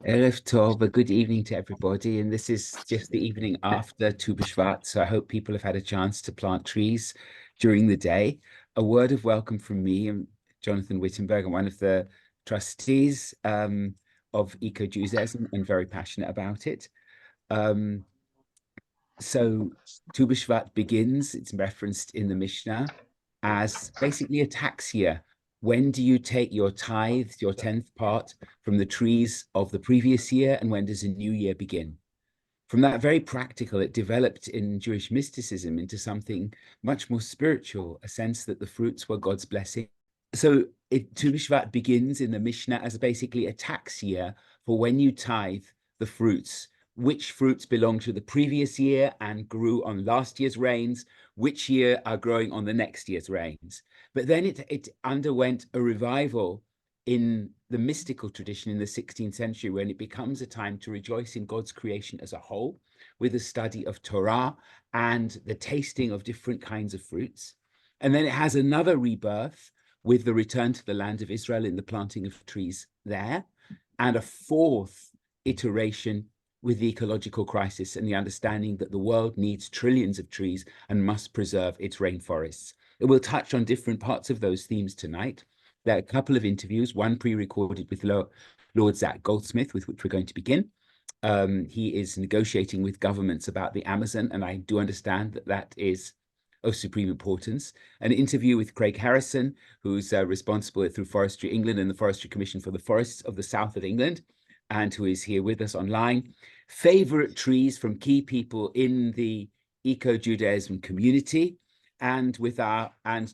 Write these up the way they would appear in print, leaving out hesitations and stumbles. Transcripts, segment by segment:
Erev Tov, a good evening to everybody. And this is just the evening after Tu B'Shvat, so I hope people have had a chance to plant trees during the day. A word of welcome from me. I'm Jonathan Wittenberg. I'm one of the trustees of EcoJudaism and very passionate about it. Um, so Tu B'Shvat begins, it's referenced in the Mishnah, as basically a tax year. When do you take your tithes, your tenth part, from the trees of the previous year, and when does a new year begin? From that very practical, it developed in Jewish mysticism into something much more spiritual, a sense that the fruits were God's blessing. So Tu B'Shvat begins in the Mishnah as basically a tax year for when you tithe the fruits, which fruits belong to the previous year and grew on last year's rains, which year are growing on the next year's rains. But then it underwent a revival in the mystical tradition in the 16th century, when it becomes a time to rejoice in God's creation as a whole, with the study of Torah and the tasting of different kinds of fruits. And then it has another rebirth with the return to the land of Israel in the planting of trees there, and a fourth iteration with the ecological crisis and the understanding that the world needs trillions of trees and must preserve its rainforests. It will touch on different parts of those themes tonight. There are a couple of interviews, one pre-recorded with Lord Zac Goldsmith, with which we're going to begin. He is negotiating with governments about the Amazon, and I do understand that that is of supreme importance. An interview with Craig Harrison, who's responsible through Forestry England and the Forestry Commission for the Forests of the South of England, and who is here with us online. Favorite trees from key people in the Eco-Judaism community, and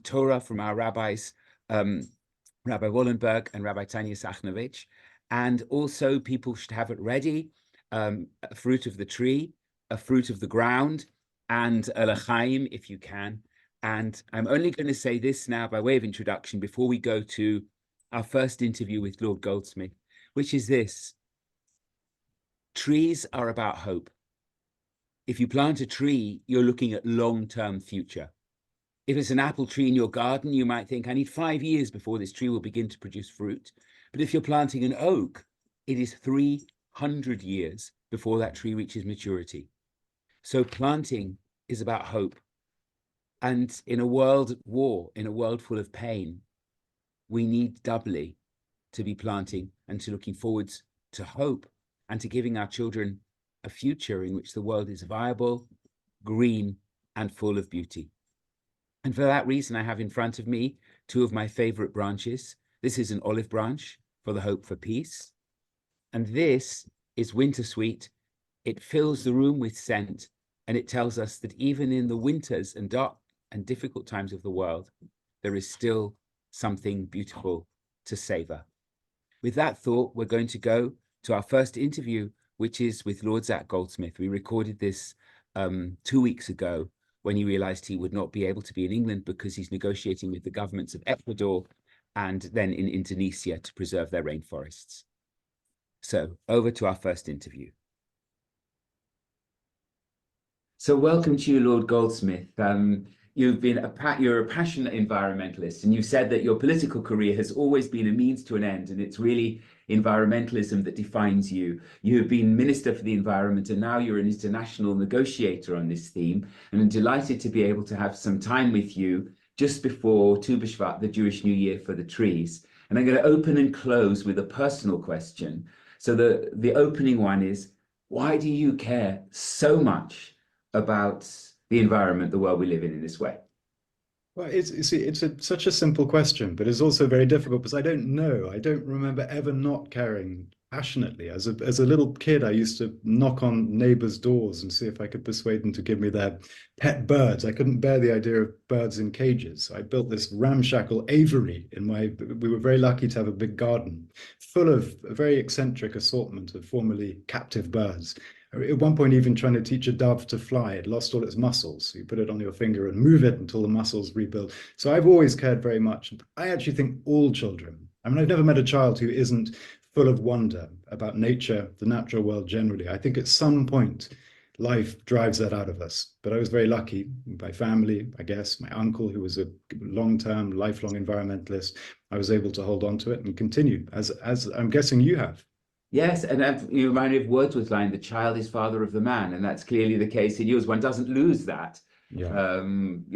Torah from our rabbis, Rabbi Wallenberg and Rabbi Tanya Sachnovich. And also people should have it ready, a fruit of the tree, a fruit of the ground, and a l'chaim if you can. And I'm only going to say this now by way of introduction before we go to our first interview with Lord Goldsmith, which is this: trees are about hope. If you plant a tree, you're looking at long-term future. If it's an apple tree in your garden, you might think, I need 5 years before this tree will begin to produce fruit. But if you're planting an oak, it is 300 years before that tree reaches maturity. So planting is about hope. And in a world at war, in a world full of pain, we need doubly to be planting and to looking forwards to hope and to giving our children a future in which the world is viable, green, and full of beauty. And for that reason, I have in front of me two of my favorite branches. This is an olive branch for the hope for peace. And this is wintersweet. It fills the room with scent, and it tells us that even in the winters and dark and difficult times of the world, there is still something beautiful to savor. With that thought, we're going to go to our first interview, which is with Lord Zac Goldsmith. We recorded this 2 weeks ago when he realized he would not be able to be in England because he's negotiating with the governments of Ecuador and then in Indonesia to preserve their rainforests. So over to our first interview. So welcome to you, Lord Goldsmith. You're a passionate environmentalist, and you said that your political career has always been a means to an end, and it's really environmentalism that defines you. You have been Minister for the Environment, and now you're an international negotiator on this theme. And I'm delighted to be able to have some time with you just before Tu B'Shvat, the Jewish New Year for the trees. And I'm going to open and close with a personal question. So the opening one is, why do you care so much about the environment, the world we live in this way? Well, such a simple question, but it's also very difficult because I don't know. I don't remember ever not caring passionately. As a little kid, I used to knock on neighbors' doors and see if I could persuade them to give me their pet birds. I couldn't bear the idea of birds in cages. So I built this ramshackle aviary we were very lucky to have a big garden full of a very eccentric assortment of formerly captive birds. At one point, even trying to teach a dove to fly, it lost all its muscles. So you put it on your finger and move it until the muscles rebuild. So I've always cared very much. I actually think all children, I mean, I've never met a child who isn't full of wonder about nature, the natural world generally. I think at some point, life drives that out of us. But I was very lucky. My family, I guess, my uncle, who was a long-term, lifelong environmentalist, I was able to hold on to it and continue, as I'm guessing you have. Yes, and you remind me of Wordsworth's line, "The child is father of the man," and that's clearly the case in yours. One doesn't lose that. Yeah,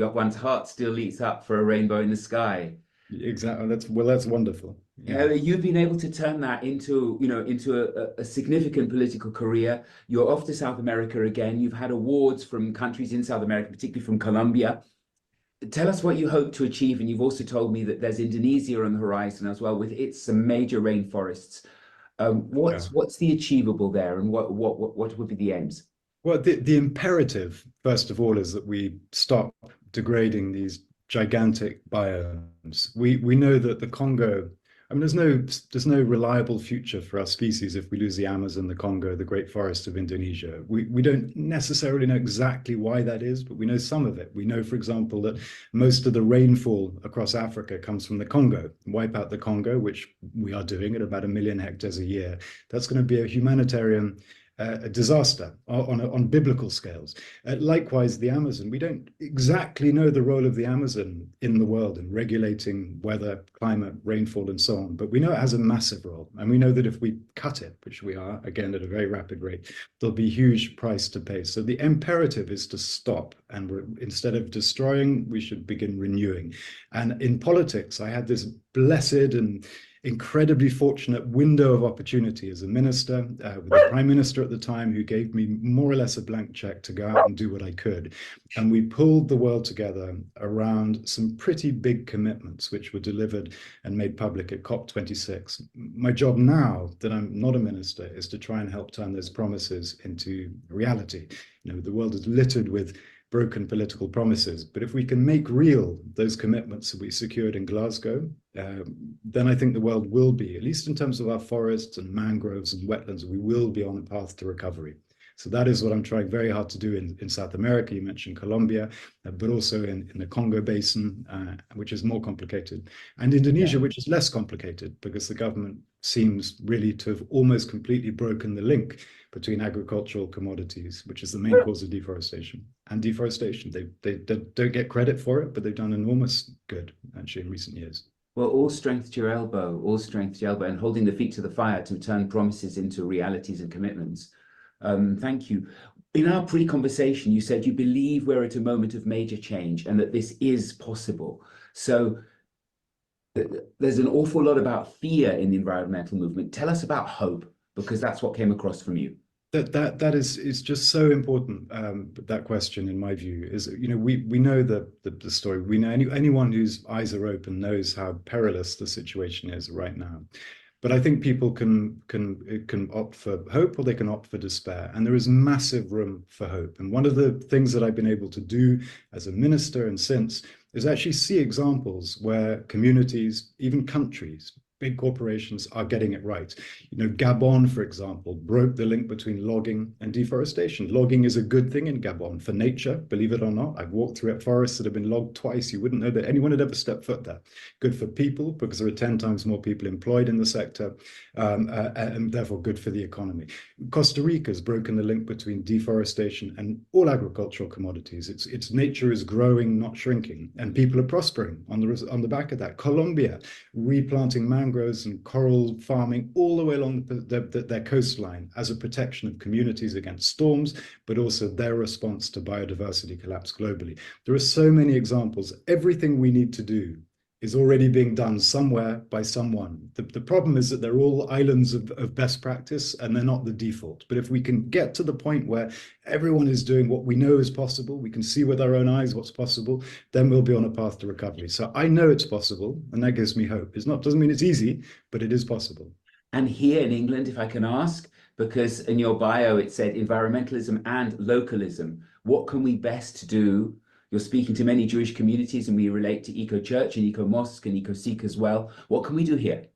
One's heart still leaps up for a rainbow in the sky. exactly. That's wonderful. Yeah. You've been able to turn that into, into a significant political career. You're off to South America again. You've had awards from countries in South America, particularly from Colombia. Tell us what you hope to achieve. And you've also told me that there's Indonesia on the horizon as well, with its some major rainforests. Yeah. What's the achievable there, and what would be the aims? Well, the imperative, first of all, is that we stop degrading these gigantic biomes. We know that the Congo, I mean, there's no reliable future for our species if we lose the Amazon, the Congo, the Great Forest of Indonesia. We don't necessarily know exactly why that is, but we know some of it. We know, for example, that most of the rainfall across Africa comes from the Congo. Wipe out the Congo, which we are doing at about 1 million hectares a year. That's going to be a humanitarian a disaster on biblical scales. Likewise, the Amazon, we don't exactly know the role of the Amazon in the world in regulating weather, climate, rainfall, and so on, but we know it has a massive role. And we know that if we cut it, which we are, again, at a very rapid rate, there'll be a huge price to pay. So the imperative is to stop. And instead of destroying, we should begin renewing. And in politics, I had this blessed and incredibly fortunate window of opportunity as a minister with the prime minister at the time, who gave me more or less a blank check to go out and do what I could. And we pulled the world together around some pretty big commitments, which were delivered and made public at COP26. My job now that I'm not a minister is to try and help turn those promises into reality. The world is littered with broken political promises. But if we can make real those commitments that we secured in Glasgow, then I think the world will be, at least in terms of our forests and mangroves and wetlands, we will be on a path to recovery. So that is what I'm trying very hard to do in South America. You mentioned Colombia, but also in the Congo Basin, which is more complicated, and Indonesia, which is less complicated because the government seems really to have almost completely broken the link between agricultural commodities, which is the main cause of deforestation, and deforestation. They don't get credit for it, but they've done enormous good, actually, in recent years. Well, all strength to your elbow, all strength to your elbow, and holding the feet to the fire to turn promises into realities and commitments. Thank you. In our pre-conversation, you said you believe we're at a moment of major change and that this is possible. So there's an awful lot about fear in the environmental movement. Tell us about hope, because that's what came across from you. That is just so important. That question, in my view, is we know the story. We know anyone whose eyes are open knows how perilous the situation is right now. But I think people can opt for hope, or they can opt for despair. And there is massive room for hope. And one of the things that I've been able to do as a minister and since is actually see examples where communities, even countries, big corporations are getting it right. Gabon, for example, broke the link between logging and deforestation. Logging is a good thing in Gabon for nature, believe it or not. I've walked through forests that have been logged twice. You wouldn't know that anyone had ever stepped foot there. Good for people, because there are 10 times more people employed in the sector, and therefore good for the economy. Costa Rica's broken the link between deforestation and all agricultural commodities. Its nature is growing, not shrinking, and people are prospering on the back of that. Colombia, replanting mangroves and coral farming all the way along their coastline as a protection of communities against storms, but also their response to biodiversity collapse globally. There are so many examples. Everything we need to do is already being done somewhere by someone. The problem is that they're all islands of best practice, and they're not the default. But if we can get to the point where everyone is doing what we know is possible, we can see with our own eyes what's possible, then we'll be on a path to recovery. So I know it's possible, and that gives me hope. Doesn't mean it's easy, but it is possible. And here in England, if I can ask, because in your bio it said environmentalism and localism, what can we best do? You're speaking to many Jewish communities, and we relate to Eco Church and Eco Mosque and Eco Sikh as well. What can we do here?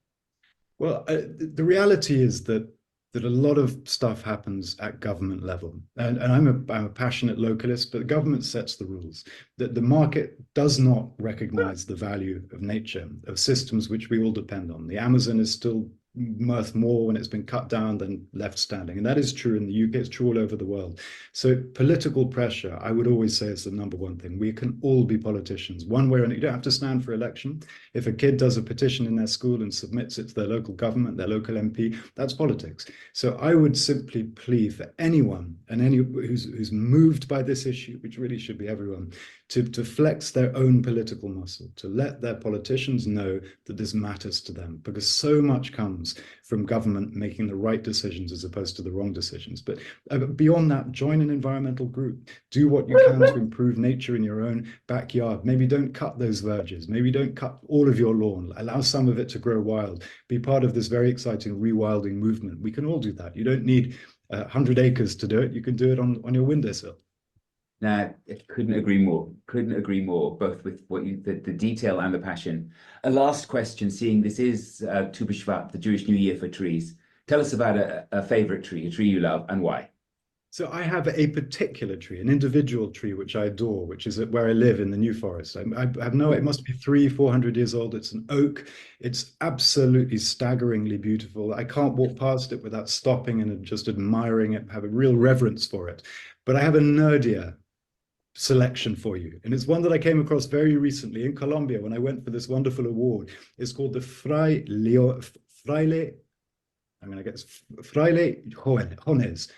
Well, the reality is that a lot of stuff happens at government level, and I'm a passionate localist, but the government sets the rules. That the market does not recognize the value of nature, of systems which we all depend on. The Amazon is still worth more when it's been cut down than left standing. And that is true in the UK, it's true all over the world. So political pressure, I would always say, is the number one thing. We can all be politicians, one way or another. You don't have to stand for election. If a kid does a petition in their school and submits it to their local government, their local MP, that's politics. So I would simply plea for anyone and any who's moved by this issue, which really should be everyone, to flex their own political muscle, to let their politicians know that this matters to them, because so much comes from government making the right decisions as opposed to the wrong decisions. But beyond that, join an environmental group. Do what you can to improve nature in your own backyard. Maybe don't cut those verges. Maybe don't cut all of your lawn. Allow some of it to grow wild. Be part of this very exciting rewilding movement. We can all do that. You don't need 100 acres to do it. You can do it on your windowsill. No, I couldn't agree more. Couldn't agree more, both with what the detail and the passion. A last question, seeing this is Tu B'Shvat, the Jewish New Year for trees. Tell us about a favorite tree, a tree you love, and why. So I have a particular tree, an individual tree, which I adore, which is where I live in the New Forest. I have no, it must be 300-400 years old. It's an oak. It's absolutely staggeringly beautiful. I can't walk past it without stopping and just admiring it, have a real reverence for it. But I have a nerdier selection for you. And it's one that I came across very recently in Colombia when I went for this wonderful award. It's called the Fraile, I'm going to guess, Fraile Jones,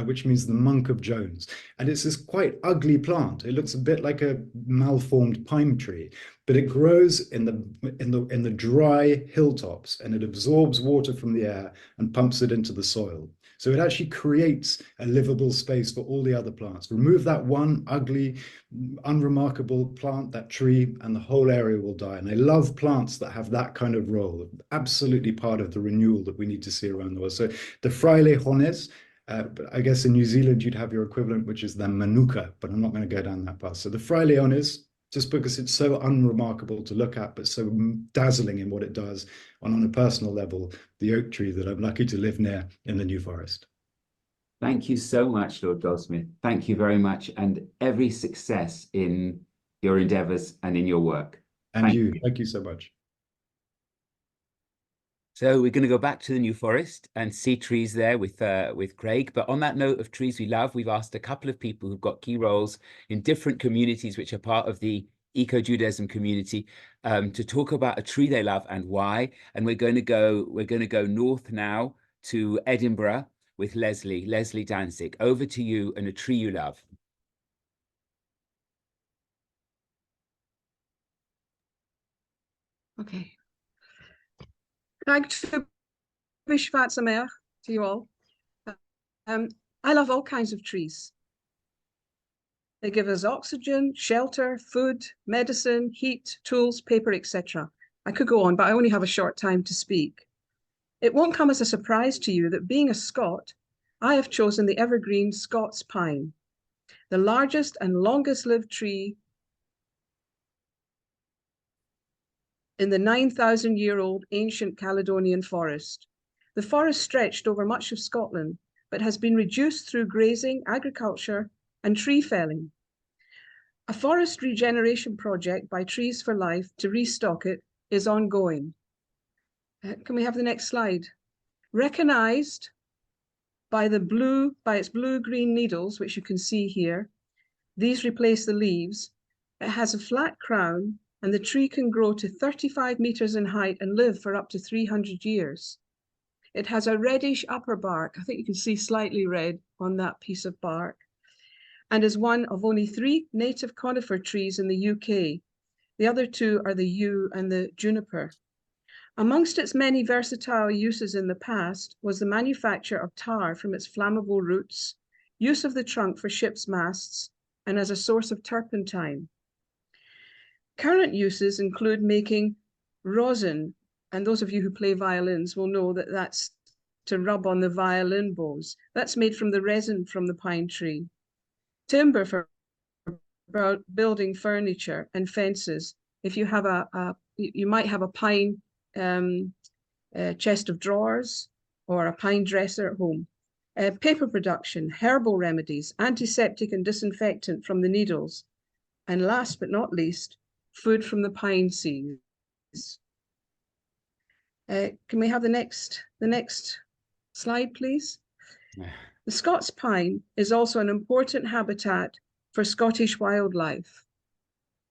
which means the Monk of Jones. And it's this quite ugly plant. It looks a bit like a malformed pine tree, but it grows in the dry hilltops, and it absorbs water from the air and pumps it into the soil. So it actually creates a livable space for all the other plants. Remove that one ugly, unremarkable plant, that tree, and the whole area will die. And I love plants that have that kind of role, absolutely part of the renewal that we need to see around the world. So the Fraile Jones, but I guess in New Zealand, you'd have your equivalent, which is the Manuka, but I'm not going to go down that path. So the Fraile Jones, just because it's so unremarkable to look at, but so dazzling in what it does, and on a personal level, the oak tree that I'm lucky to live near in the New Forest. Thank you so much, Lord Goldsmith. Thank you very much, and every success in your endeavors and in your work. And thank you so much. So we're going to go back to the New Forest and see trees there with Craig. But on that note of trees we love, we've asked a couple of people who've got key roles in different communities which are part of the Eco-Judaism community to talk about a tree they love and why. And we're going to go north now to Edinburgh with Leslie Danzig. Over to you and a tree you love. Okay. Thank to Bishvat Sameach to you all. I love all kinds of trees. They give us oxygen, shelter, food, medicine, heat, tools, paper, etc. I could go on, but I only have a short time to speak. It won't come as a surprise to you that being a Scot, I have chosen the evergreen Scots pine, the largest and longest lived tree in the 9,000-year-old ancient Caledonian forest. The forest stretched over much of Scotland, but has been reduced through grazing, agriculture, and tree felling. A forest regeneration project by Trees for Life to restock it is ongoing. Can we have the next slide? Recognized by its blue-green needles, which you can see here. These replace the leaves. It has a flat crown, and the tree can grow to 35 meters in height and live for up to 300 years. It has a reddish upper bark. I think you can see slightly red on that piece of bark, and is one of only 3 native conifer trees in the UK. The other 2 are the yew and the juniper. Amongst its many versatile uses in the past was the manufacture of tar from its flammable roots, use of the trunk for ships' masts, and as a source of turpentine. Current uses include making rosin, and those of you who play violins will know that that's to rub on the violin bows. That's made from the resin from the pine tree. Timber for building furniture and fences. If you have you might have a pine chest of drawers or a pine dresser at home. Paper production, herbal remedies, antiseptic and disinfectant from the needles. And last but not least, food from the pine seeds. Can we have the next slide, please? The Scots pine is also an important habitat for Scottish wildlife,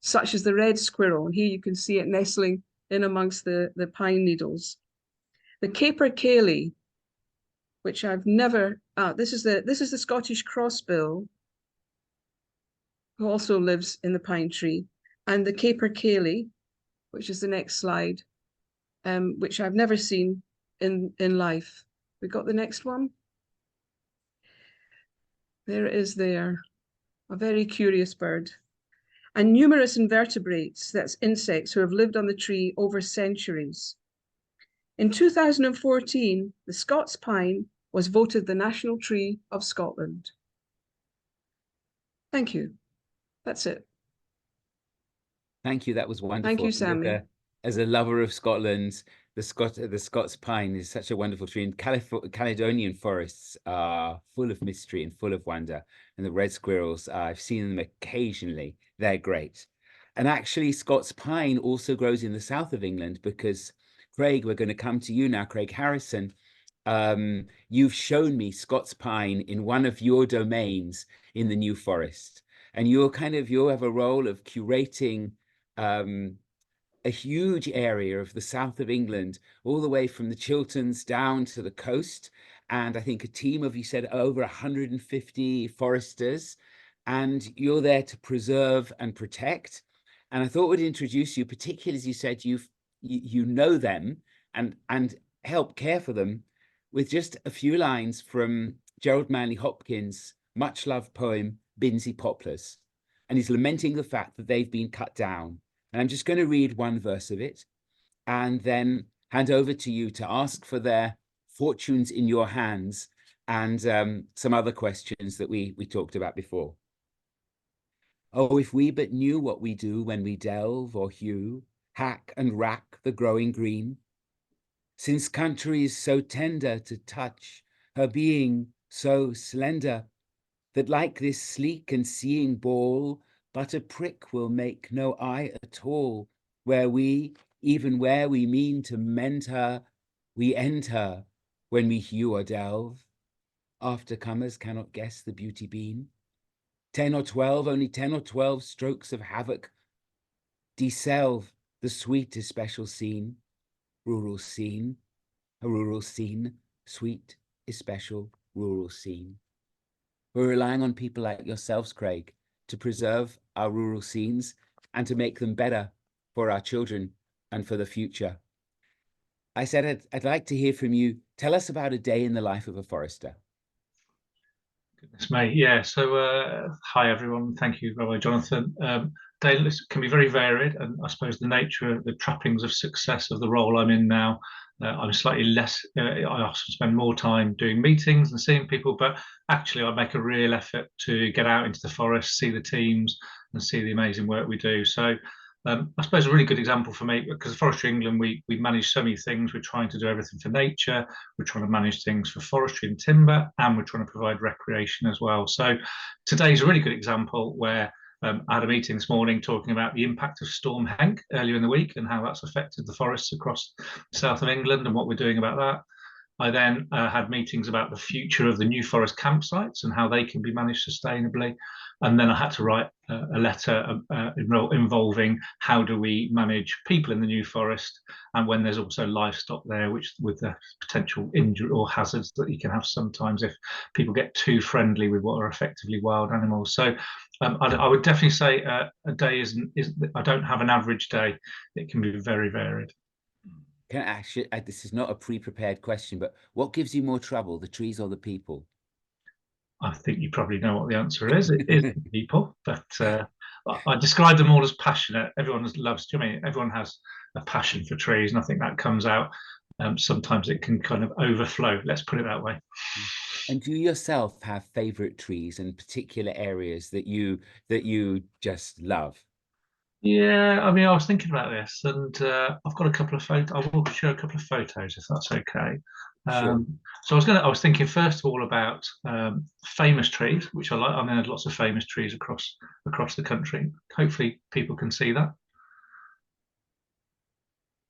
such as the red squirrel. And here you can see it nestling in amongst the pine needles. The capercaillie, which I've never, this is the Scottish crossbill, who also lives in the pine tree, and the capercaillie, which is the next slide, which I've never seen in life. We got the next one. There it is there, a very curious bird. And numerous invertebrates, that's insects, who have lived on the tree over centuries. In 2014, the Scots pine was voted the national tree of Scotland. Thank you. That's it. Thank you. That was wonderful. Thank you, Sammy. As a lover of Scotland, the Scots pine is such a wonderful tree. And Caledonian forests are full of mystery and full of wonder. And the red squirrels, I've seen them occasionally. They're great. And actually, Scots pine also grows in the south of England, because Craig, we're going to come to you now, Craig Harrison. You've shown me Scots pine in one of your domains in the New Forest. And you have a role of curating a huge area of the south of England, all the way from the Chilterns down to the coast. And I think a team of, you said, over 150 foresters, and you're there to preserve and protect. And I thought we'd introduce you, particularly as you said, you know them and help care for them, with just a few lines from Gerald Manley Hopkins' much loved poem, Binsey Poplars. And he's lamenting the fact that they've been cut down. And I'm just going to read one verse of it and then hand over to you to ask for their fortunes in your hands and some other questions that we talked about before. Oh, if we but knew what we do when we delve or hew, hack and rack the growing green, since country is so tender to touch, her being so slender, that like this sleek and seeing ball, but a prick will make no eye at all, where we mean to mend her, we end her when we hew or delve. Aftercomers cannot guess the beauty beam. 10 or 12, only 10 or 12 strokes of havoc deselve the sweet especial scene, rural scene, a rural scene, sweet especial rural scene. We're relying on people like yourselves, Craig, to preserve our rural scenes and to make them better for our children and for the future. I said I'd like to hear from you. Tell us about a day in the life of a forester. Goodness me, yeah. So, hi everyone. Thank you, Rabbi Jonathan. Days can be very varied, and I suppose the nature, the trappings of success of the role I'm in now, I'm slightly less. I often spend more time doing meetings and seeing people, but actually, I make a real effort to get out into the forest, see the teams, and see the amazing work we do. So, I suppose a really good example for me, because Forestry England, we manage so many things. We're trying to do everything for nature. We're trying to manage things for forestry and timber, and we're trying to provide recreation as well. So today's a really good example where I had a meeting this morning talking about the impact of Storm Henk earlier in the week and how that's affected the forests across the south of England and what we're doing about that. I then had meetings about the future of the New Forest campsites and how they can be managed sustainably. And then I had to write a letter involving how do we manage people in the New Forest, and when there's also livestock there, which with the potential injury or hazards that you can have sometimes if people get too friendly with what are effectively wild animals. So I would definitely say a day I don't have an average day. It can be very varied. Can I actually, this is not a pre-prepared question, but what gives you more trouble, the trees or the people? I think you probably know what the answer is. It is the people, but I describe them all as passionate. Everyone loves, I mean, everyone has a passion for trees, and I think that comes out. Sometimes it can kind of overflow. Let's put it that way. And do you yourself have favorite trees and particular areas that you just love? Yeah, I mean, I was thinking about this, and I've got a couple of photos. I will show a couple of photos if that's okay. Sure. So I was thinking first of all about famous trees, which I like. I mean, there's lots of famous trees across the country. Hopefully, people can see that.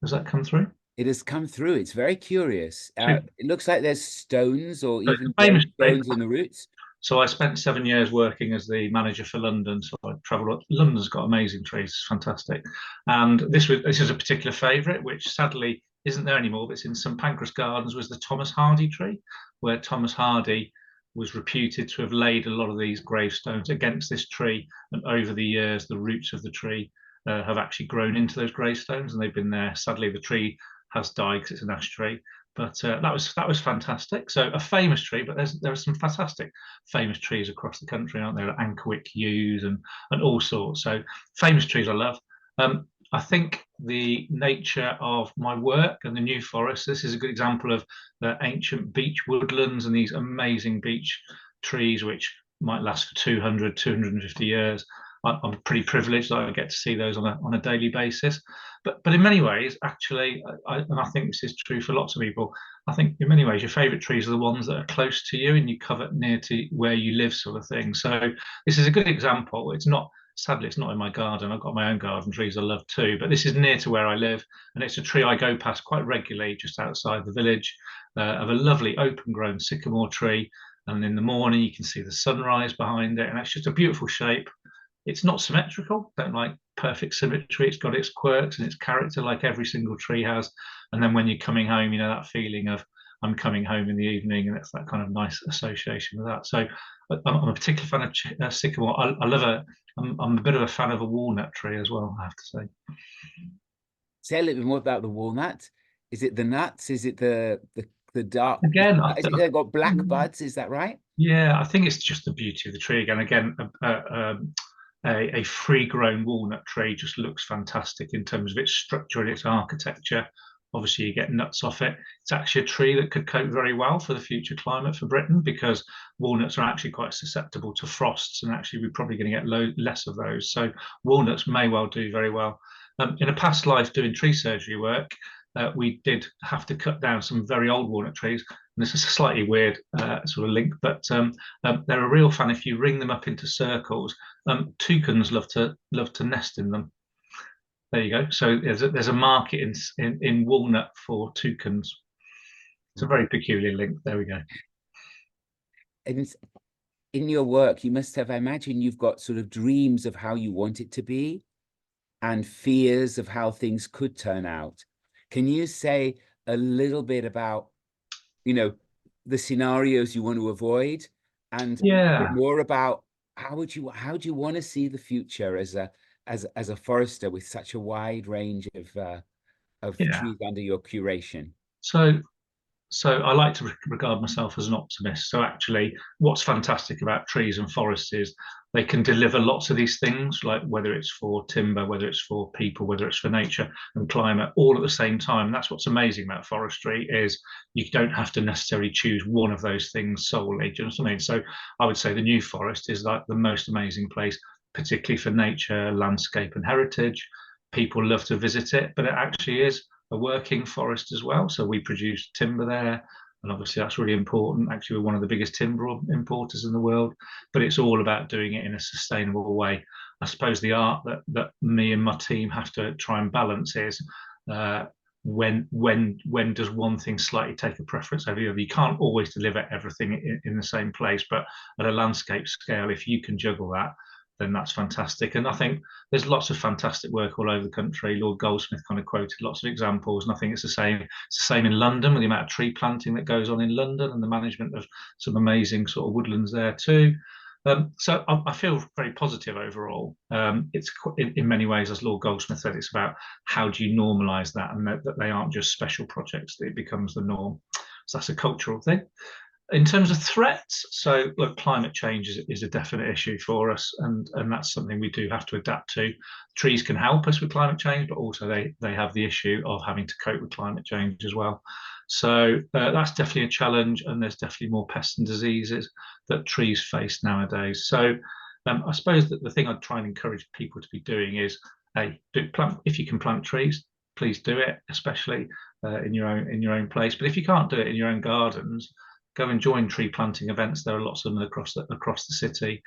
Does that come through? It has come through. It's very curious. Two- It looks like there's stones or so it's even a famous tree. stones in the roots. So I spent 7 years working as the manager for London. So I travelled. London's got amazing trees, it's fantastic. And this is a particular favourite, which sadly isn't there anymore. But it's in St Pancras Gardens. Was the Thomas Hardy tree, where Thomas Hardy was reputed to have laid a lot of these gravestones against this tree. And over the years, the roots of the tree have actually grown into those gravestones, and they've been there. Sadly, the tree has died because it's an ash tree. But that was fantastic. So a famous tree, but there are some fantastic famous trees across the country, aren't there? Like Ankerwick yews and all sorts. So famous trees I love. I think the nature of my work and the New Forest, this is a good example of the ancient beech woodlands and these amazing beech trees, which might last for 200, 250 years. I'm pretty privileged that I get to see those on a daily basis. But in many ways, actually, and I think this is true for lots of people, I think in many ways your favourite trees are the ones that are close to you and you covet near to where you live, sort of thing. So this is a good example. It's not, sadly, it's not in my garden. I've got my own garden trees I love too, but this is near to where I live, and it's a tree I go past quite regularly just outside the village, of a lovely open-grown sycamore tree. And in the morning you can see the sunrise behind it, and it's just a beautiful shape. It's not symmetrical. Don't like perfect symmetry. It's got its quirks and its character, like every single tree has. And then when you're coming home, you know that feeling of I'm coming home in the evening, and it's that kind of nice association with that. So I'm a particular fan of sycamore. I love I'm a bit of a fan of a walnut tree as well, I have to say. Say a little bit more about the walnut. Is it the nuts? Is it the dark? Again, They've got black buds. Is that right? Yeah, I think it's just the beauty of the tree. Again, a free-grown walnut tree just looks fantastic in terms of its structure and its architecture. Obviously, you get nuts off it. It's actually a tree that could cope very well for the future climate for Britain, because walnuts are actually quite susceptible to frosts, and actually we're probably going to get less of those. So walnuts may well do very well. In a past life doing tree surgery work, we did have to cut down some very old walnut trees. And this is a slightly weird sort of link, but they're a real fan. If you ring them up into circles, toucans love to nest in them. There you go. So there's a market in walnut for toucans. It's a very peculiar link. There we go. And in your work, you must have, I imagine you've got sort of dreams of how you want it to be and fears of how things could turn out. Can you say a little bit about, you know, the scenarios you want to avoid, and a bit more about how do you want to see the future as a forester with such a wide range of trees under your curation? So I like to regard myself as an optimist. So actually, what's fantastic about trees and forests is they can deliver lots of these things, like whether it's for timber, whether it's for people, whether it's for nature and climate, all at the same time. And that's what's amazing about forestry, is you don't have to necessarily choose one of those things solely. Do you know what I mean? So I would say the New Forest is like the most amazing place, particularly for nature, landscape and heritage. People love to visit it, but it actually is a working forest as well. So we produce timber there, and obviously that's really important. Actually, we're one of the biggest timber importers in the world, but it's all about doing it in a sustainable way. I suppose the art that me and my team have to try and balance is when does one thing slightly take a preference over the other. You can't always deliver everything in the same place, but at a landscape scale, if you can juggle that, then that's fantastic. And I think there's lots of fantastic work all over the country. Lord Goldsmith kind of quoted lots of examples, and I think it's the same. It's the same in London, with the amount of tree planting that goes on in London and the management of some amazing sort of woodlands there too. So I feel very positive overall. It's in many ways, as Lord Goldsmith said, it's about how do you normalise that, and that they aren't just special projects, that it becomes the norm. So that's a cultural thing. In terms of threats, so look, climate change is a definite issue for us, and that's something we do have to adapt to. Trees can help us with climate change, but also they have the issue of having to cope with climate change as well. So that's definitely a challenge, and there's definitely more pests and diseases that trees face nowadays. So I suppose that the thing I'd try and encourage people to be doing is, if you can plant trees, please do it, especially in your own place. But if you can't do it in your own gardens, go and join tree planting events. There are lots of them across the city.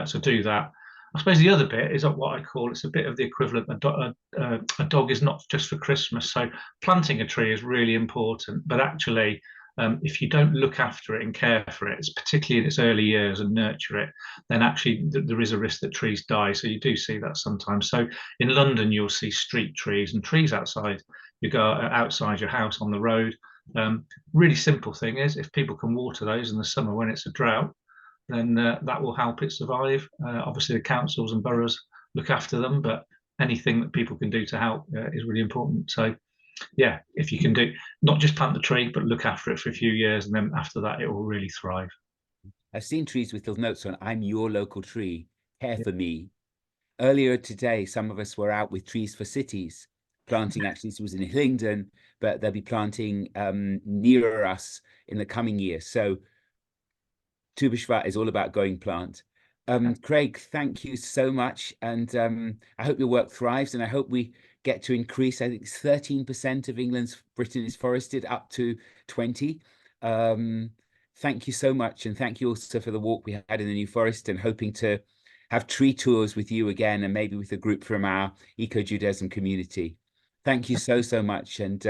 So do that. I suppose the other bit is what I call, it's a bit of the equivalent. A dog is not just for Christmas. So planting a tree is really important, but actually, if you don't look after it and care for it, particularly in its early years, and nurture it, then actually there is a risk that trees die. So you do see that sometimes. So in London, you'll see street trees and trees outside. You go outside your house on the road. Really simple thing is, if people can water those in the summer when it's a drought, then that will help it survive. Obviously, the councils and boroughs look after them, but anything that people can do to help is really important. So, yeah, if you can do, not just plant the tree, but look after it for a few years, and then after that, it will really thrive. I've seen trees with little notes on, "I'm your local tree, care for me." Earlier today, some of us were out with Trees for Cities, planting. Actually, this was in Hillingdon, but they'll be planting nearer us in the coming year. So Tu B'Shvat is all about going plant. Craig, thank you so much. And I hope your work thrives, and I hope we get to increase. I think it's 13% of Britain is forested, up to 20. Thank you so much. And thank you also for the walk we had in the New Forest, and hoping to have tree tours with you again, and maybe with a group from our Eco-Judaism community. Thank you so, so much. And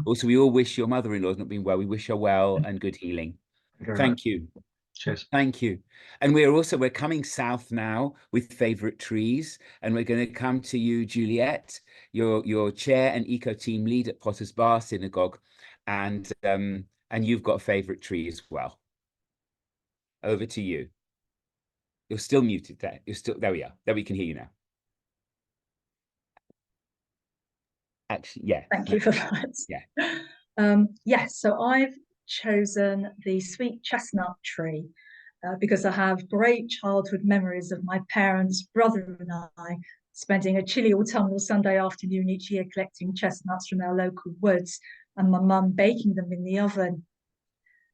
also, we all wish your mother-in-law's not been well. We wish her well and good healing. Thank you. Cheers. Thank you. And we're coming south now with favorite trees, and we're going to come to you, Juliet, your chair and eco team lead at Potter's Bar Synagogue, and you've got a favorite tree as well. Over to you. You're still muted there. There we are. There, we can hear you now. Actually, yeah. Thank you for that. Yeah. Yes, so I've chosen the sweet chestnut tree because I have great childhood memories of my parents, brother and I spending a chilly autumnal Sunday afternoon each year collecting chestnuts from our local woods, and my mum baking them in the oven.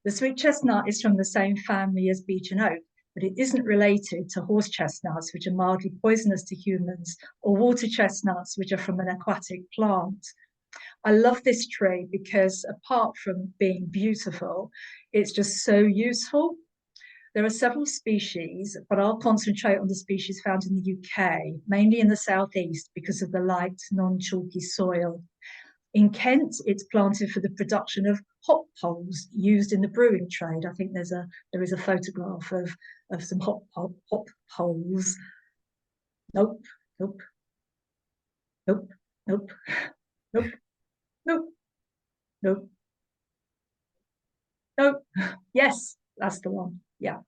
The sweet chestnut is from the same family as beech and oak, but it isn't related to horse chestnuts, which are mildly poisonous to humans, or water chestnuts, which are from an aquatic plant. I love this tree because, apart from being beautiful, it's just so useful. There are several species, but I'll concentrate on the species found in the UK, mainly in the southeast because of the light, non-chalky soil. In Kent, it's planted for the production of hop poles used in the brewing trade. I think there is a photograph of some hop poles. Nope, nope, nope, nope, nope, nope, nope, nope. Yes, that's the one. Yeah.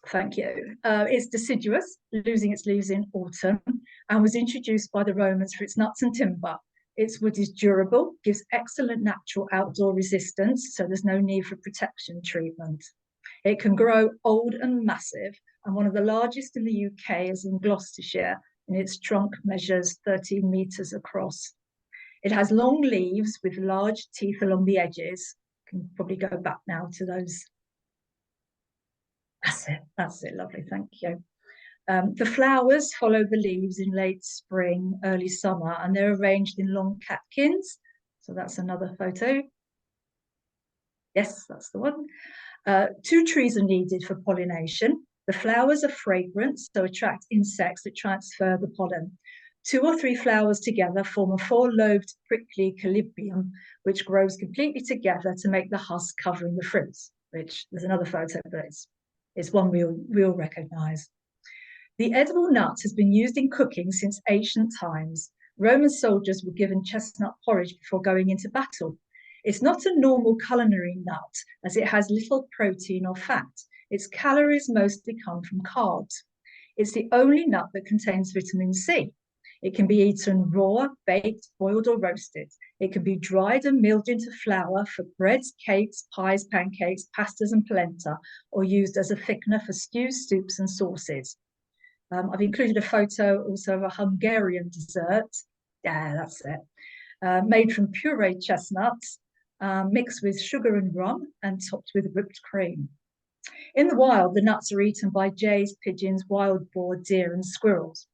Thank you. It's deciduous, losing its leaves in autumn, and was introduced by the Romans for its nuts and timber. Its wood is durable, gives excellent natural outdoor resistance, so there's no need for protection treatment. It can grow old and massive, and one of the largest in the UK is in Gloucestershire, and its trunk measures 13 metres across. It has long leaves with large teeth along the edges. Can probably go back now to those. That's it, lovely, thank you. The flowers follow the leaves in late spring, early summer, and they're arranged in long catkins. So that's another photo. Yes, that's the one. 2 trees are needed for pollination. The flowers are fragrant, so attract insects that transfer the pollen. 2 or 3 flowers together form a 4-lobed prickly colubrium, which grows completely together to make the husk covering the fruits, which there's another photo, but it's one we all recognize. The edible nut has been used in cooking since ancient times. Roman soldiers were given chestnut porridge before going into battle. It's not a normal culinary nut, as it has little protein or fat. Its calories mostly come from carbs. It's the only nut that contains vitamin C. It can be eaten raw, baked, boiled, or roasted. It can be dried and milled into flour for breads, cakes, pies, pancakes, pastas, and polenta, or used as a thickener for stews, soups, and sauces. I've included a photo also of a Hungarian dessert. Yeah, that's it. Made from pureed chestnuts, mixed with sugar and rum, and topped with whipped cream. In the wild, the nuts are eaten by jays, pigeons, wild boar, deer, and squirrels.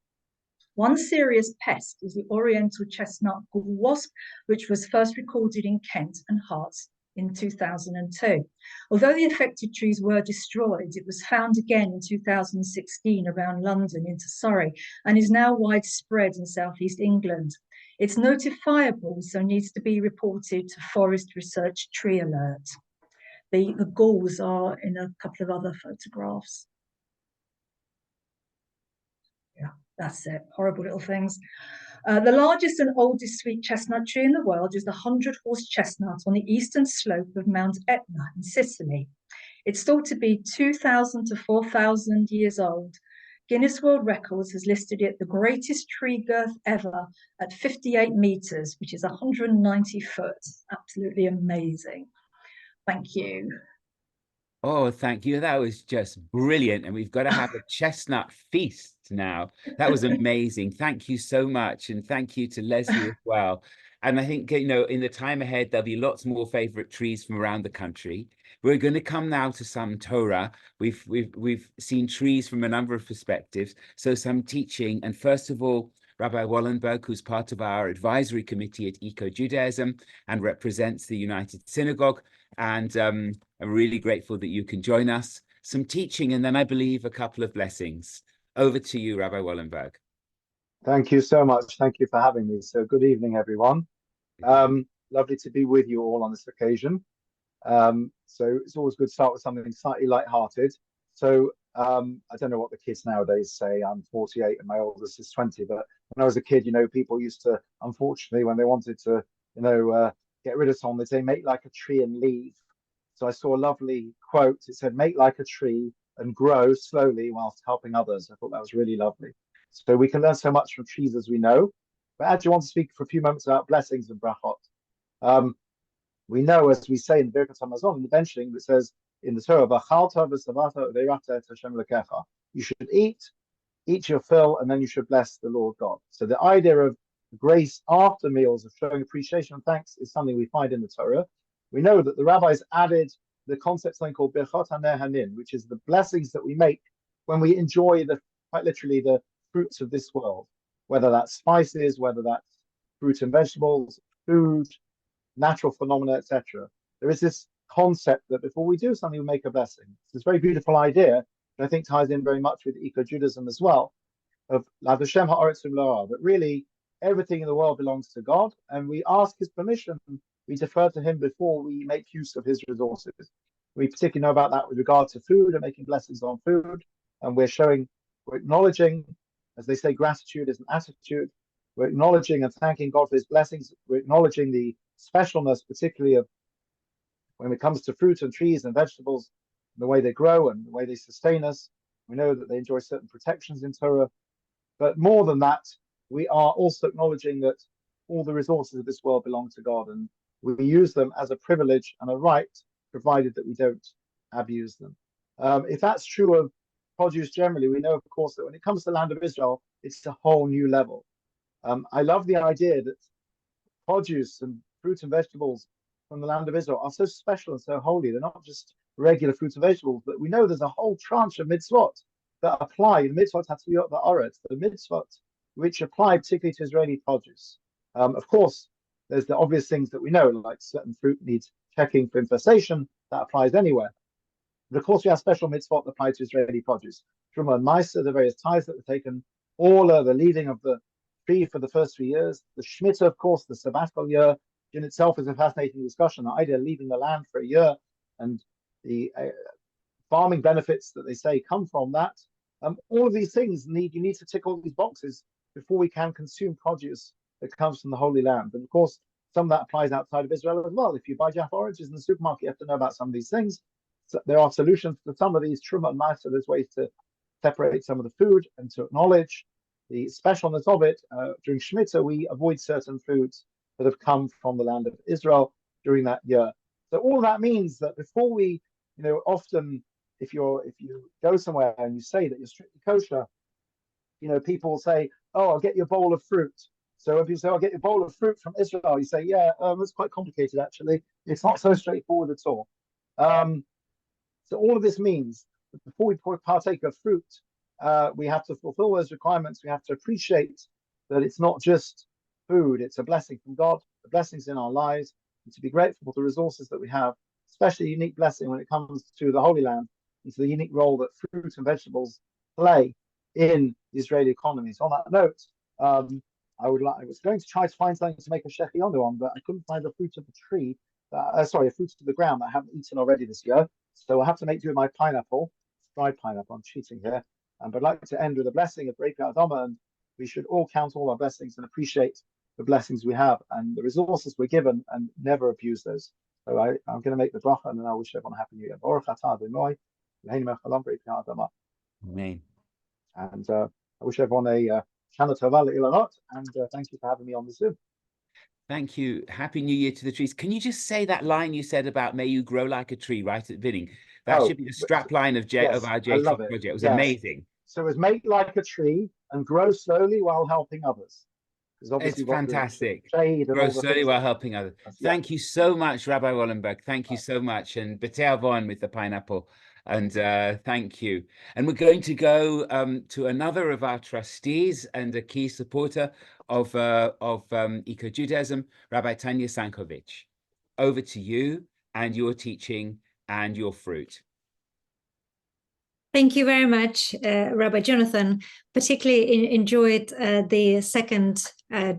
One serious pest is the oriental chestnut gall wasp, which was first recorded in Kent and Herts in 2002. Although the affected trees were destroyed, it was found again in 2016 around London into Surrey and is now widespread in southeast England. It's notifiable, so needs to be reported to Forest Research Tree Alert. The galls are in a couple of other photographs. Yeah, that's it. Horrible little things. The largest and oldest sweet chestnut tree in the world is the 100-horse chestnut on the eastern slope of Mount Etna in Sicily. It's thought to be 2,000 to 4,000 years old. Guinness World Records has listed it the greatest tree girth ever at 58 meters, which is 190 foot. Absolutely amazing. Thank you. Oh, thank you. That was just brilliant. And we've got to have a chestnut feast now. That was amazing. Thank you so much. And thank you to Leslie as well. And I think, you know, in the time ahead, there'll be lots more favorite trees from around the country. We're going to come now to some Torah. We've seen trees from a number of perspectives. So some teaching. And first of all, Rabbi Wallenberg, who's part of our advisory committee at EcoJudaism and represents the United Synagogue. And I'm really grateful that you can join us. Some teaching, and then I believe a couple of blessings. Over to you, Rabbi Wallenberg. Thank you so much. Thank you for having me. So good evening, everyone. Lovely to be with you all on this occasion. So it's always good to start with something slightly lighthearted. So I don't know what the kids nowadays say. I'm 48 and my oldest is 20. But when I was a kid, you know, people used to, unfortunately, when they wanted to, you know, get rid of someone, they'd say, make like a tree and leave. So I saw a lovely quote. It said, make like a tree and grow slowly whilst helping others. I thought that was really lovely. So we can learn so much from trees, as we know. But I actually want to speak for a few moments about blessings and brachot. We know, as we say in Birkat Hamazon, in the benching, that says in the Torah, "V'chalta v'savata ve'irata et Hashem Elokecha." You should eat your fill, and then you should bless the Lord God. So the idea of grace after meals, of showing appreciation and thanks, is something we find in the Torah. We know that the rabbis added the concept something called Birchot Haner Hanin, which is the blessings that we make when we enjoy quite literally the fruits of this world, whether that's spices, whether that's fruit and vegetables, food, natural phenomena, etc. There is this concept that before we do something, we make a blessing. It's this very beautiful idea that I think ties in very much with eco-Judaism as well, of La Hashem ha'aretz v'mlo'ah, that really everything in the world belongs to God, and we ask His permission. We defer to Him before we make use of His resources. We particularly know about that with regard to food and making blessings on food, and we're acknowledging, as they say, gratitude is an attitude. We're acknowledging and thanking God for His blessings. We're acknowledging the specialness, particularly of when it comes to fruit and trees and vegetables, and the way they grow and the way they sustain us. We know that they enjoy certain protections in Torah. But more than that, we are also acknowledging that all the resources of this world belong to God, and we use them as a privilege and a right, provided that we don't abuse them. If that's true of produce generally, we know, of course, that when it comes to the land of Israel, it's a whole new level. I love the idea that produce and fruit and vegetables from the land of Israel are so special and so holy. They're not just regular fruits and vegetables, but we know there's a whole tranche of mitzvot that apply. The mitzvot hatzviyot ba'aretz, the mitzvot which apply particularly to Israeli produce. Of course, there's the obvious things that we know, like certain fruit needs checking for infestation. That applies anywhere. But of course, we have special mitzvot that apply to Israeli produce. Truma and Maisa, the various tithes that were taken, all the leaving of the tree for the first 3 years, the Shemitah, of course, the sabbatical year in itself is a fascinating discussion. The idea of leaving the land for a year and the farming benefits that they say come from that. All of these things you need to tick all these boxes before we can consume produce that comes from the Holy Land. And of course, some of that applies outside of Israel as well. If you buy Jaffa oranges in the supermarket, you have to know about some of these things. So there are solutions to some of these Truma and Maisa. There's ways to separate some of the food and to acknowledge the specialness of it. During Shemitah, we avoid certain foods that have come from the land of Israel during that year. So all that means that before we, often if you go somewhere and you say that you're strictly kosher, people will say, "Oh, I'll get you a bowl of fruit." So if you say, "I'll get you a bowl of fruit from Israel," you say, "Yeah, it's quite complicated actually. It's not so straightforward at all." So all of this means that before we partake of fruit, we have to fulfill those requirements. We have to appreciate that it's not just food; it's a blessing from God. The blessings in our lives. and to be grateful for the resources that we have, especially a unique blessing when it comes to the Holy Land and to the unique role that fruit and vegetables play in the Israeli economy. So on that note, I was going to try to find something to make a shechionu on, but I couldn't find a fruit of the tree. A fruit of the ground that I haven't eaten already this year. So I'll have to make do with my pineapple, dried pineapple. I'm cheating here. But I'd like to end with a blessing of Breit Adama, and we should all count all our blessings and appreciate the blessings we have and the resources we're given and never abuse those. So I'm going to make the bracha, and then I wish everyone a happy new year. Baruch atah Adonai, Eloheinu melech haolam Breit Adama. Amen. And I wish everyone a Shana Tova Le'ilanot, and thank you for having me on the Zoom. Thank you. Happy New Year to the trees. Can you just say that line you said about may you grow like a tree right at the beginning? That should be the strap line of our J Tree project. It was amazing. So it was make like a tree and grow slowly while helping others. It's fantastic. Grow slowly while helping others. Thank you so much, Rabbi Wallenberg. Thank you so much. And B'tei Avon with the pineapple. And thank you. And we're going to go to another of our trustees and a key supporter of EcoJudaism, Rabbi Tanya Sankovich. Over to you and your teaching and your fruit. Thank you very much, Rabbi Jonathan. Particularly enjoyed the second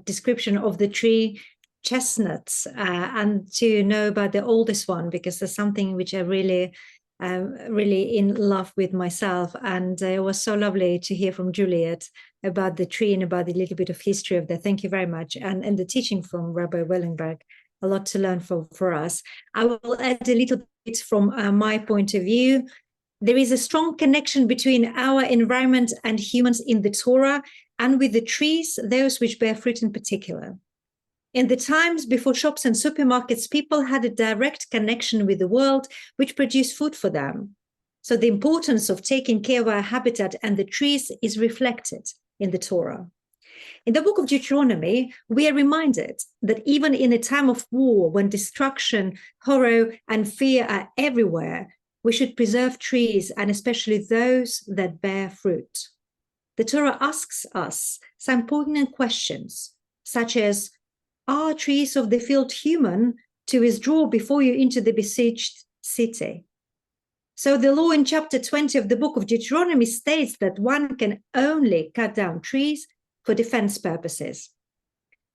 description of the tree chestnuts and to know about the oldest one, because there's something which I really in love with myself. And it was so lovely to hear from Juliet about the tree and about the little bit of history of that. Thank you very much. And the teaching from Rabbi Wallenberg, a lot to learn for us. I will add a little bit from my point of view. There is a strong connection between our environment and humans in the Torah and with the trees, those which bear fruit in particular. In the times before shops and supermarkets, people had a direct connection with the world which produced food for them. So the importance of taking care of our habitat and the trees is reflected in the Torah. In the book of Deuteronomy, we are reminded that even in a time of war, when destruction, horror, and fear are everywhere, we should preserve trees, and especially those that bear fruit. The Torah asks us some important questions, such as, are trees of the field human to withdraw before you into the besieged city? So the law in chapter 20 of the book of Deuteronomy states that one can only cut down trees for defense purposes.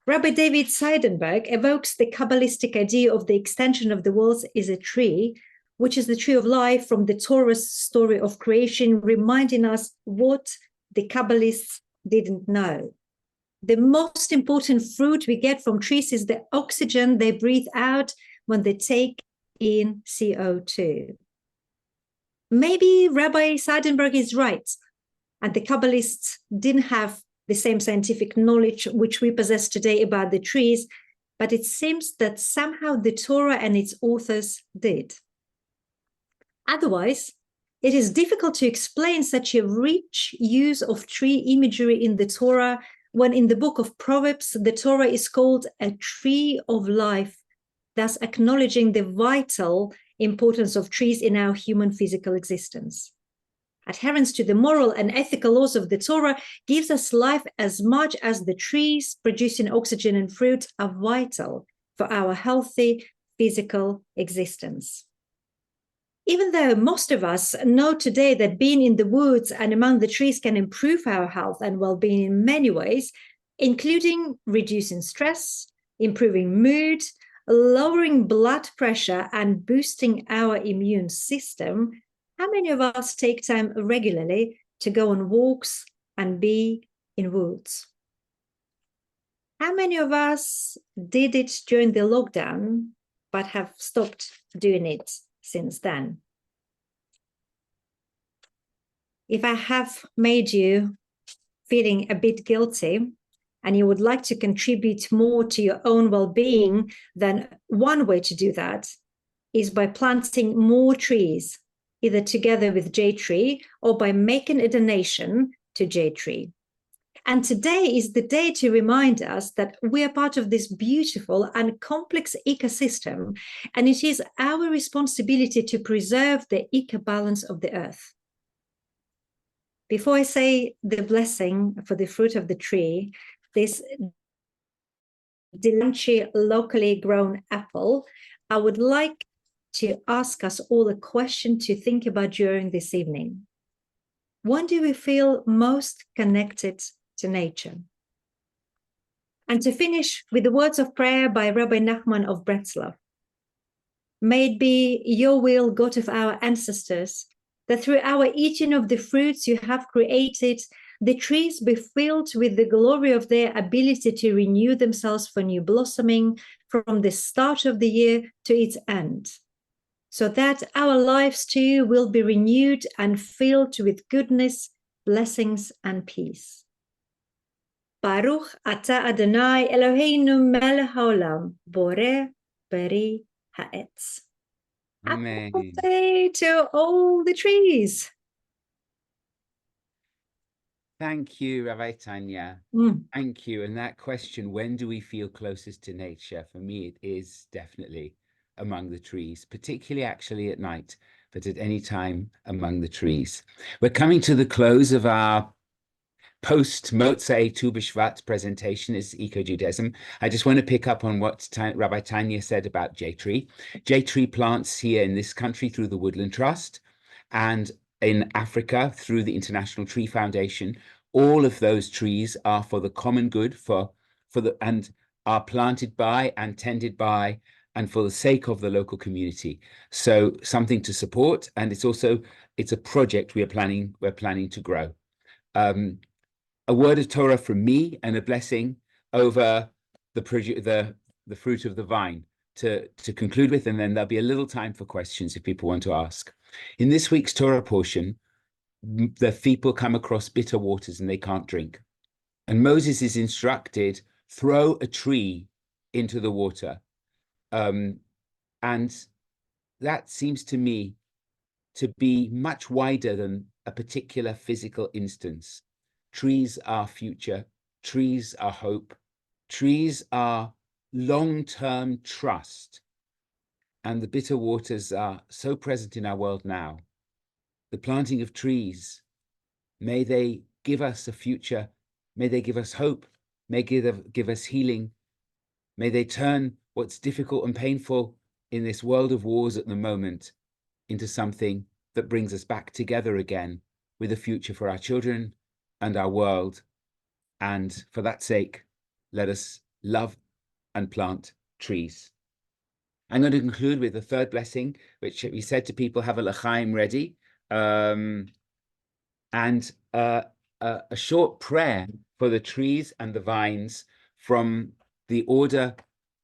Rabbi David Seidenberg evokes the Kabbalistic idea of the extension of the world is a tree, which is the tree of life from the Torah's story of creation, reminding us what the Kabbalists didn't know. The most important fruit we get from trees is the oxygen they breathe out when they take in CO2. Maybe Rabbi Seidenberg is right, and the Kabbalists didn't have the same scientific knowledge which we possess today about the trees, but it seems that somehow the Torah and its authors did. Otherwise, it is difficult to explain such a rich use of tree imagery in the Torah when in the book of Proverbs, the Torah is called a tree of life, thus acknowledging the vital importance of trees in our human physical existence. Adherence to the moral and ethical laws of the Torah gives us life as much as the trees producing oxygen and fruit are vital for our healthy physical existence. Even though most of us know today that being in the woods and among the trees can improve our health and well-being in many ways, including reducing stress, improving mood, lowering blood pressure, and boosting our immune system, how many of us take time regularly to go on walks and be in woods? How many of us did it during the lockdown, but have stopped doing it since then? If I have made you feeling a bit guilty and you would like to contribute more to your own well-being, then one way to do that is by planting more trees, either together with J-Tree or by making a donation to J-Tree. And today is the day to remind us that we are part of this beautiful and complex ecosystem, and it is our responsibility to preserve the eco-balance of the earth. Before I say the blessing for the fruit of the tree, this Delanchi locally grown apple, I would like to ask us all a question to think about during this evening. When do we feel most connected to nature? And to finish with the words of prayer by Rabbi Nachman of Breslov. May it be your will, God of our ancestors, that through our eating of the fruits you have created, the trees be filled with the glory of their ability to renew themselves for new blossoming from the start of the year to its end, so that our lives too will be renewed and filled with goodness, blessings, and peace. Baruch atah Adonai Eloheinu melech haolam, boreh beri ha'etz. Amen. Happy birthday to all the trees. Thank you, Rabbi Tanya. Thank you. And that question, when do we feel closest to nature? For me, it is definitely among the trees, particularly actually at night, but at any time among the trees. We're coming to the close of our post-Motzei Tu B'Shvat presentation is EcoJudaism. I just want to pick up on what Rabbi Tanya said about J tree. J tree plants here in this country through the Woodland Trust, and in Africa through the International Tree Foundation. All of those trees are for the common good, and are planted by and tended by and for the sake of the local community. So something to support, and it's a project we're planning to grow. A word of Torah from me and a blessing over the fruit of the vine to conclude with, and then there'll be a little time for questions if people want to ask. In this week's Torah portion, the people come across bitter waters and they can't drink. And Moses is instructed, throw a tree into the water. And that seems to me to be much wider than a particular physical instance. Trees are future, trees are hope, trees are long-term trust. And the bitter waters are so present in our world now. The planting of trees, may they give us a future, may they give us hope, may give us healing, may they turn what's difficult and painful in this world of wars at the moment into something that brings us back together again with a future for our children and our world. And for that sake, let us love and plant trees. I'm going to conclude with the third blessing, which we said to people, have a l'chaim ready. And a short prayer for the trees and the vines from the order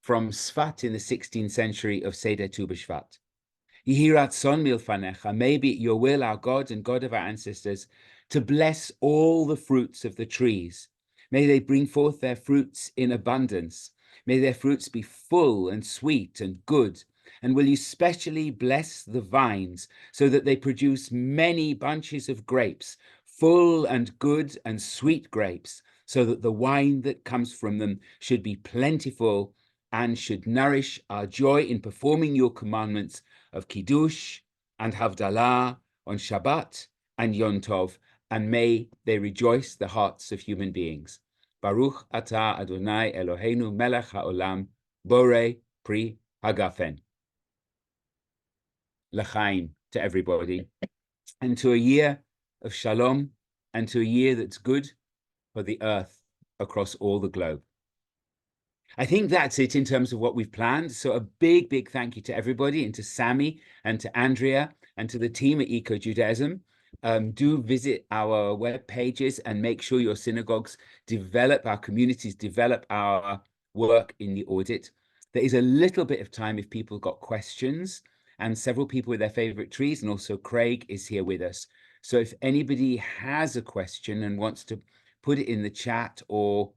from Sfat in the 16th century of Seder Tu B'Shvat. Yehi ratzon milfanecha, may be your will, our God and God of our ancestors, to bless all the fruits of the trees. May they bring forth their fruits in abundance. May their fruits be full and sweet and good. And will you specially bless the vines so that they produce many bunches of grapes, full and good and sweet grapes, so that the wine that comes from them should be plentiful and should nourish our joy in performing your commandments of Kiddush and Havdalah on Shabbat and Yom Tov, and may they rejoice the hearts of human beings. Baruch atah Adonai Eloheinu melech haolam, borei pri hagafen. L'chaim to everybody, and to a year of shalom, and to a year that's good for the earth across all the globe. I think that's it in terms of what we've planned. So a big, big thank you to everybody, and to Sammy and to Andrea and to the team at EcoJudaism. Do visit our web pages and make sure your synagogues develop, our communities develop our work in the audit. There is a little bit of time if people got questions, and several people with their favorite trees, and also Craig is here with us. So if anybody has a question and wants to put it in the chat, or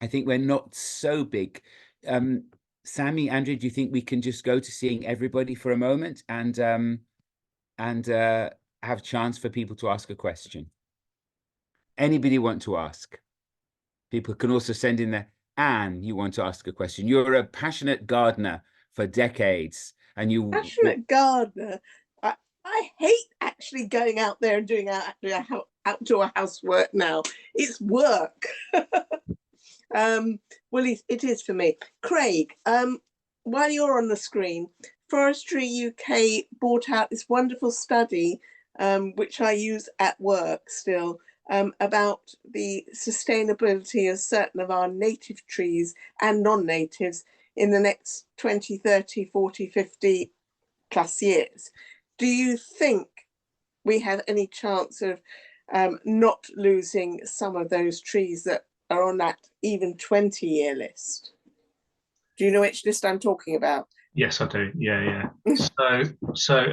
I think we're not so big. Sammy, Andrew, do you think we can just go to seeing everybody for a moment and have chance for people to ask a question? Anybody want to ask? People can also send in their, Anne, you want to ask a question. You're a passionate gardener for decades. And you passionate gardener. I hate actually going out there and doing outdoor housework now. It's work. Well, it is for me. Craig, while you're on the screen, Forestry UK brought out this wonderful study, which I use at work still, about the sustainability of certain of our native trees and non-natives in the next 20, 30, 40, 50 plus years. Do you think we have any chance of not losing some of those trees that are on that even 20-year list? Do you know which list I'm talking about? Yes, I do. Yeah. So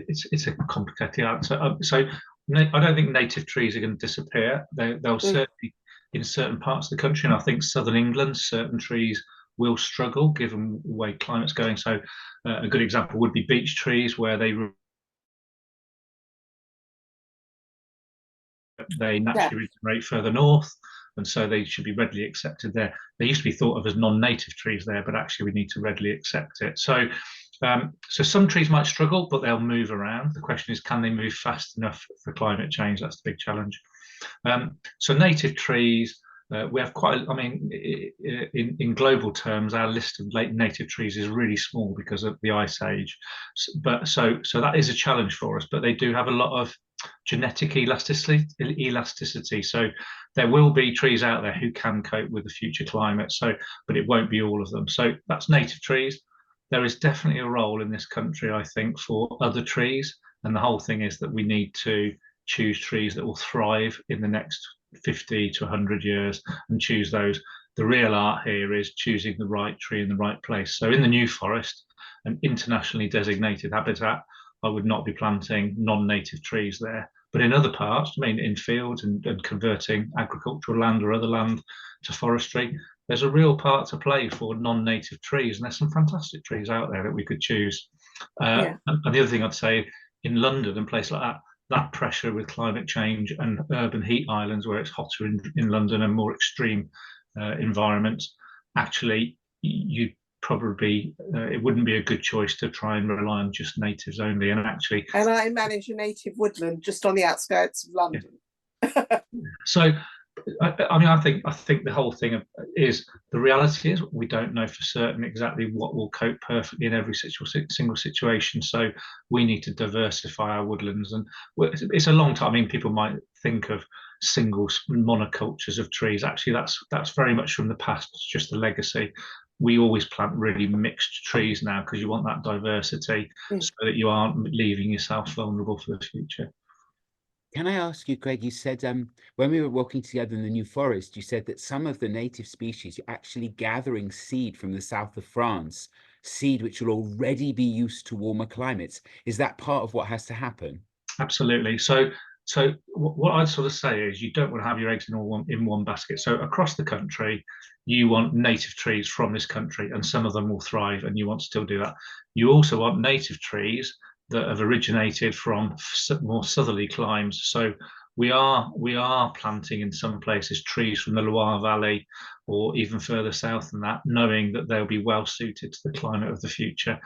it's a complicated answer. I don't think native trees are going to disappear. They'll certainly, in certain parts of the country, and I think southern England, certain trees will struggle given the way climate's going. So a good example would be beech trees, where they naturally regenerate further north, and so they should be readily accepted there. They used to be thought of as non-native trees there, but actually we need to readily accept it. So some trees might struggle, but they'll move around. The question is, can they move fast enough for climate change? That's the big challenge. So native trees, we have quite, I mean, in global terms, our list of native trees is really small because of the ice age. But so that is a challenge for us, but they do have a lot of genetic elasticity. So there will be trees out there who can cope with the future climate. But it won't be all of them. So that's native trees. There is definitely a role in this country, I think, for other trees. And the whole thing is that we need to choose trees that will thrive in the next 50 to 100 years and choose those. The real art here is choosing the right tree in the right place. So in the New Forest, an internationally designated habitat, I would not be planting non-native trees there. But in other parts, I mean, in fields and converting agricultural land or other land to forestry, there's a real part to play for non-native trees. And there's some fantastic trees out there that we could choose. And the other thing I'd say, in London and places like that pressure with climate change and urban heat islands where it's hotter in London and more extreme environments, actually, you probably it wouldn't be a good choice to try and rely on just natives only. And I manage a native woodland just on the outskirts of London. Yeah. So I mean, I think the whole thing is, the reality is we don't know for certain exactly what will cope perfectly in every single situation. So we need to diversify our woodlands, and it's a long time. I mean, people might think of single monocultures of trees. Actually, that's very much from the past. It's just the legacy. We always plant really mixed trees now because you want that diversity so that you aren't leaving yourself vulnerable for the future. Can I ask you, Craig, you said when we were walking together in the New Forest, you said that some of the native species, you're actually gathering seed from the south of France, seed which will already be used to warmer climates. Is that part of what has to happen? Absolutely. So what I'd sort of say is, you don't want to have your eggs in one basket. So across the country, you want native trees from this country, and some of them will thrive, and you want to still do that. You also want native trees that have originated from more southerly climes. So we are planting in some places trees from the Loire Valley or even further south than that, knowing that they'll be well suited to the climate of the future.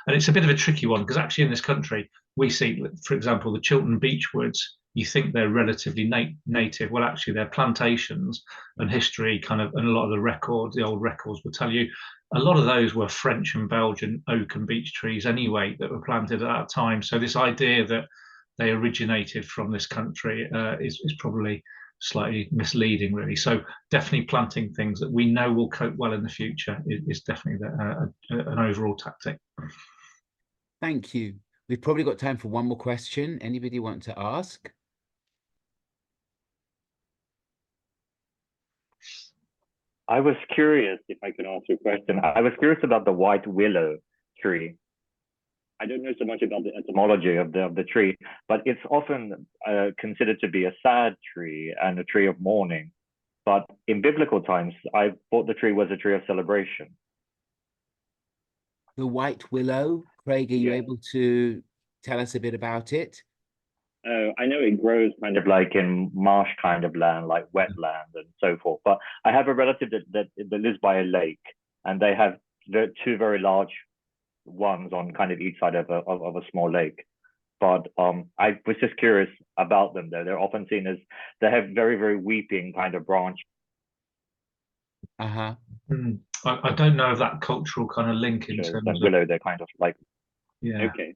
And it's a bit of a tricky one, because actually in this country, we see, for example, the Chiltern Beechwoods, you think they're relatively native. Well, actually, they're plantations, and history and a lot of the old records will tell you a lot of those were French and Belgian oak and beech trees anyway that were planted at that time. So this idea that they originated from this country is probably slightly misleading, really. So definitely planting things that we know will cope well in the future is definitely an overall tactic. Thank you. We've probably got time for one more question. Anybody want to ask? I was curious, if I could answer a question. I was curious about the white willow tree. I don't know so much about the etymology of the tree, but it's often considered to be a sad tree and a tree of mourning. But in biblical times, I thought the tree was a tree of celebration. The white willow, Craig, are you able to tell us a bit about it? I know it grows kind of like in marsh kind of land, like wetland and so forth. But I have a relative that lives by a lake, and they have two very large ones on kind of each side of a small lake. But I was just curious about them, though. They're often seen as, they have very, very weeping kind of branch. Uh-huh. I don't know of that cultural kind of link in Sure. terms And of, willow, they're kind of like, yeah. okay.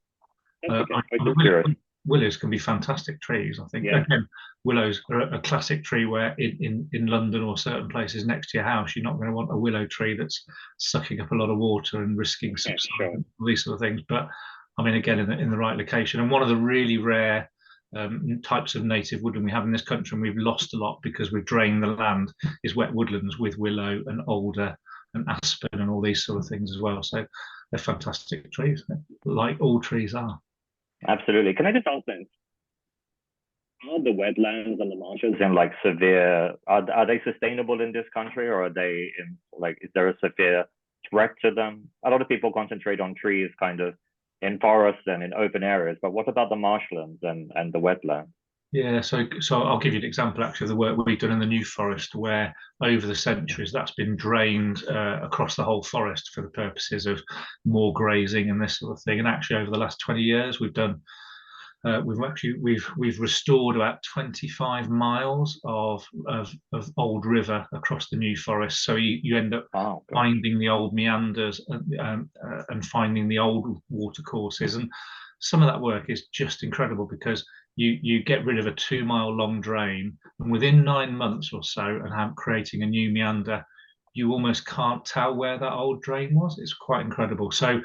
That's okay. I was mean, just curious. willows can be fantastic trees. I think, Yeah. again, willows are a classic tree where in London or certain places next to your house, you're not going to want a willow tree that's sucking up a lot of water and risking Sure. subsidence, these sort of things. But I mean, again, in the right location. And one of the really rare types of native woodland we have in this country, and we've lost a lot because we've drained the land, is wet woodlands with willow and alder and aspen and all these sort of things as well. So they're fantastic trees, like all trees are. Absolutely. Can I just ask then, are the wetlands and the marshes in like severe, are they sustainable in this country, or are they in like, is there a severe threat to them? A lot of people concentrate on trees kind of in forests and in open areas, but what about the marshlands and the wetlands? Yeah, so I'll give you an example actually of the work we've done in the New Forest, where over the centuries that's been drained across the whole forest for the purposes of more grazing and this sort of thing. And actually, over the last 20 years, we've restored about 25 miles of old river across the New Forest. So you end up finding the old meanders and finding the old watercourses, and some of that work is just incredible because you get rid of a 2 mile long drain, and within 9 months or so, and creating a new meander, you almost can't tell where that old drain was. It's quite incredible. So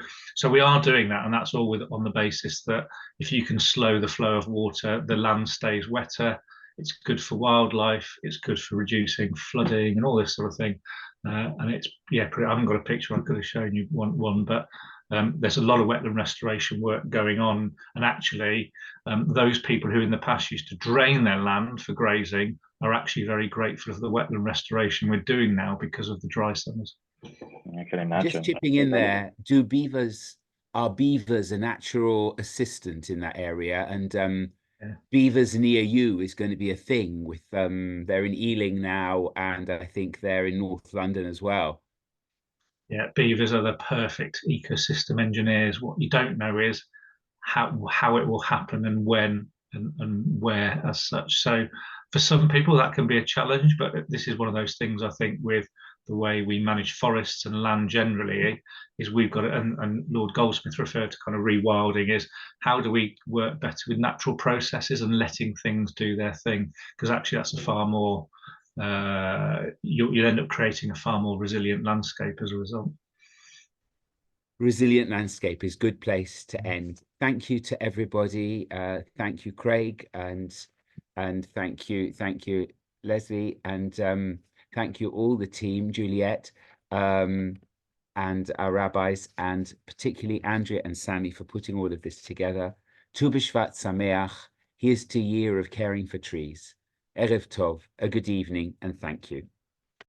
we are doing that, and that's all on the basis that if you can slow the flow of water, the land stays wetter. It's good for wildlife. It's good for reducing flooding and all this sort of thing. And it's, yeah, I haven't got a picture. I could have shown you one, but there's a lot of wetland restoration work going on. And actually, those people who in the past used to drain their land for grazing are actually very grateful for the wetland restoration we're doing now because of the dry summers. I can imagine. Just chipping in there, are beavers a natural assistant in that area? And beavers near you is going to be a thing with they're in Ealing now, and I think they're in North London as well. Yeah, beavers are the perfect ecosystem engineers. What you don't know is how it will happen and when and where as such. So for some people that can be a challenge, but this is one of those things I think with the way we manage forests and land generally is we've got it, and Lord Goldsmith referred to kind of rewilding, is how do we work better with natural processes and letting things do their thing, because actually that's a far more you'll end up creating a far more resilient landscape as a result. Resilient landscape is a good place to end. Thank you to everybody. Thank you, Craig, and thank you, Leslie, and thank you all the team, Juliet, and our rabbis, and particularly Andrea and Sammy for putting all of this together. Tu B'Shvat Sameach. Here's to a year of caring for trees. Erev Tov, a good evening, and thank you.